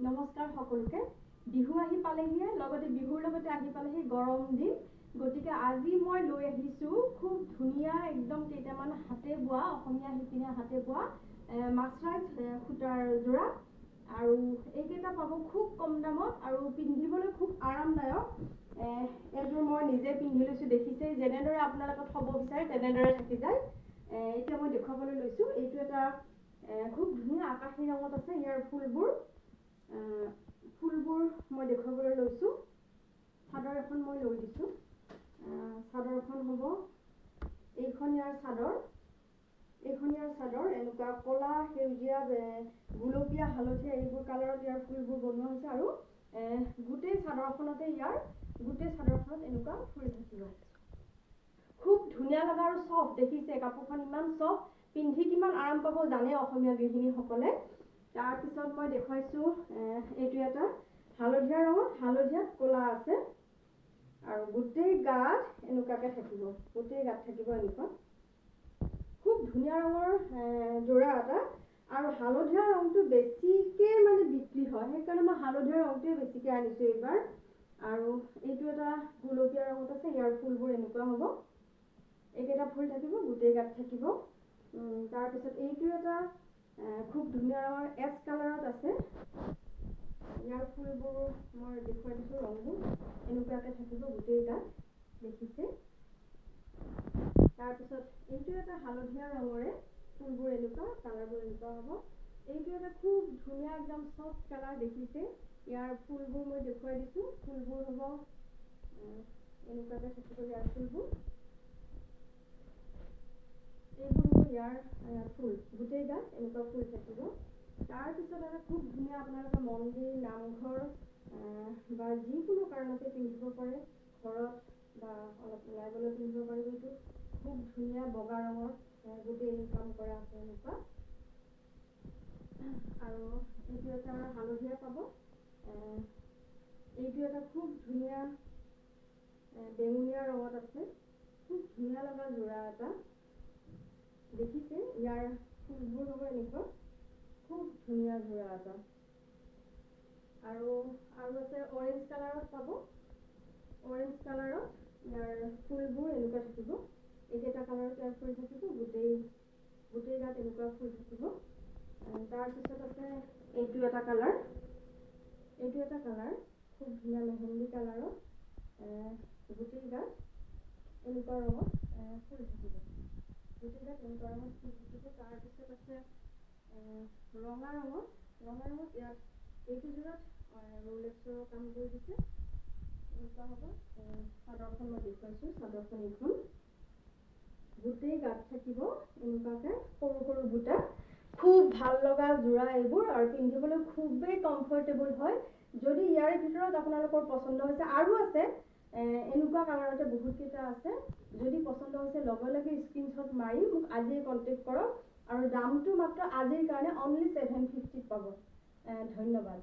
নমস্কাৰ সকলোকে। বিহু আহি পালেহিয়ে, লগতে বিহুৰ লগতে আহি পালেহি গৰম দিন। গতিকে আজি মই লৈ আহিছোঁ খুব ধুনীয়া একদম কেইটামান হাতে বোৱা, অসমীয়া শিপিনীয়ে হাতে বোৱা মাছৰাইজ সূতাৰ যোৰা। আৰু এইকেইটা পাব খুব কম দামত আৰু পিন্ধিবলৈ খুব আৰামদায়ক। এইযোৰ মই নিজে পিন্ধি লৈছোঁ, দেখিছে যেনেদৰে আপোনালোকক থ'ব বিচাৰে তেনেদৰে থাকি যায়। এতিয়া মই দেখুৱাবলৈ লৈছোঁ। এইটো এটা খুব ধুনীয়া আকাশী ৰঙত আছে। ইয়াৰ ফুলবোৰ মই দেখুৱাবলৈ লৈছোঁ। চাদৰ এখন মই লৈ দিছোঁ। চাদৰখন হ'ব এইখন ইয়াৰ চাদৰ। এনেকুৱা ক'লা, সেউজীয়া, গুলপীয়া, হালধীয়া এইবোৰ কালাৰত ইয়াৰ ফুলবোৰ বনোৱা হৈছে আৰু গোটেই চাদৰখনত এনেকুৱা ফুল থাকিব। খুব ধুনীয়া লগা আৰু চফ্ট, দেখিছে কাপোৰখন ইমান চফ্ট, পিন্ধি কিমান আৰাম পাব জানে অসমীয়া গৃহিণীসকলে। তাৰপিছত মই দেখুৱাইছোঁ এইটো এটা হালধীয়া ৰঙত, হালধীয়াত ক'লা আছে আৰু গোটেই গাত এনেকুৱাকৈ থাকিব, এনেকুৱা খুব ধুনীয়া ৰঙৰ যোৰা এটা। আৰু হালধীয়া ৰংটো বেছিকে বিক্ৰী হয়, সেইকাৰণে মই হালধীয়া ৰংটোৱে বেছিকে আনিছোঁ এইবাৰ। আৰু এইটো এটা গুলপীয়া ৰঙত আছে। ইয়াৰ ফুলবোৰ এনেকুৱা হ'ব, এইকেইটা ফুল থাকিব, গোটেই গাত থাকিব। তাৰপিছত এইটো এটা খুব ধুনীয়া ৰঙৰ এছ কালাৰত আছে। ইয়াৰ ফুলবোৰ মই দেখুৱাই দিছোঁ, ৰংবোৰ এনেকুৱাকৈ থাকিব গোটেই গাত, দেখিছে। তাৰপিছত এইটো এটা হালধীয়া ৰঙৰে, ফুলবোৰ এনেকুৱা, কালাৰবোৰ এনেকুৱা হ'ব। এইটো এটা খুব ধুনীয়া একদম চফ্ট কালাৰ, দেখিছে। ইয়াৰ ফুলবোৰ মই দেখুৱাই দিছোঁ। ফুলবোৰ হ'ব এনেকুৱাকৈ থাকিব ইয়াৰ ফুলবোৰ। এইবোৰ হ'ব ইয়াৰ ফুল, গোটেই গাত এনেকুৱা ফুল থাকিব। তাৰপিছত এটা খুব ধুনীয়া আপোনালোকে মন্দিৰ, নামঘৰ বা যিকোনো কাৰণতে পিন্ধিব পাৰে, ঘৰত বা অলপ ওলাই গ'লে পিন্ধিব পাৰিব। এইটো খুব ধুনীয়া বগা ৰঙৰ, গোটেই কাম কৰা আছে এনেকুৱা। আৰু এইটো এটা হালধীয়া পাব। এইটো এটা খুব ধুনীয়া বেঙুনীয়া ৰঙত আছে। খুব ধুনীয়া লগা যোৰা এটা, দেখিছে। ইয়াৰ ফুলবোৰ হ'ব এনেকুৱা, খুব ধুনীয়া যোৰা এটা। আৰু আছে অৰেঞ্জ কালাৰত পাব। অৰেঞ্জ কালাৰত ইয়াৰ ফুলবোৰ এনেকুৱা থাকিব। এইকেইটা কালাৰত ইয়াৰ ফুল থাকিব, গোটেই গাত এনেকুৱা ফুল থাকিব। তাৰপিছত আছে এইটো এটা কালাৰ, খুব ধুনীয়া মেহেন্দি কালাৰত, গোটেই গাত এনেকুৱা ৰঙত ফুল থাকিব, তাৰপিছত আছে ৰঙা ৰঙত, ইয়াত এইটো যোৰত ৰোলেক্সৰ কাম কৰি দিছে, এনেকুৱা হ'ব। চাদৰখন মই দেখুৱাইছোঁ, চাদৰখন এইখন গোটেই গাত থাকিব এনেকুৱাকৈ সৰু সৰু বুটা। খুব ভাল লগা যোৰা এইবোৰ আৰু পিন্ধিবলৈ খুবেই কমফৰ্টেবল হয়। যদি ইয়াৰে ভিতৰত আপোনালোকৰ পচন্দ হৈছে, আৰু আছে এনেকুৱা কালাৰতে বহুতকেইটা আছে। যদি পচন্দ হৈছে লগে লগে স্ক্ৰীনশ্বট মাৰি মোক আজিয়ে কণ্টেক্ট কৰক। আৰু দামটো মাত্ৰ আজিৰ কাৰণে অনলি 750 পাব। ধন্যবাদ।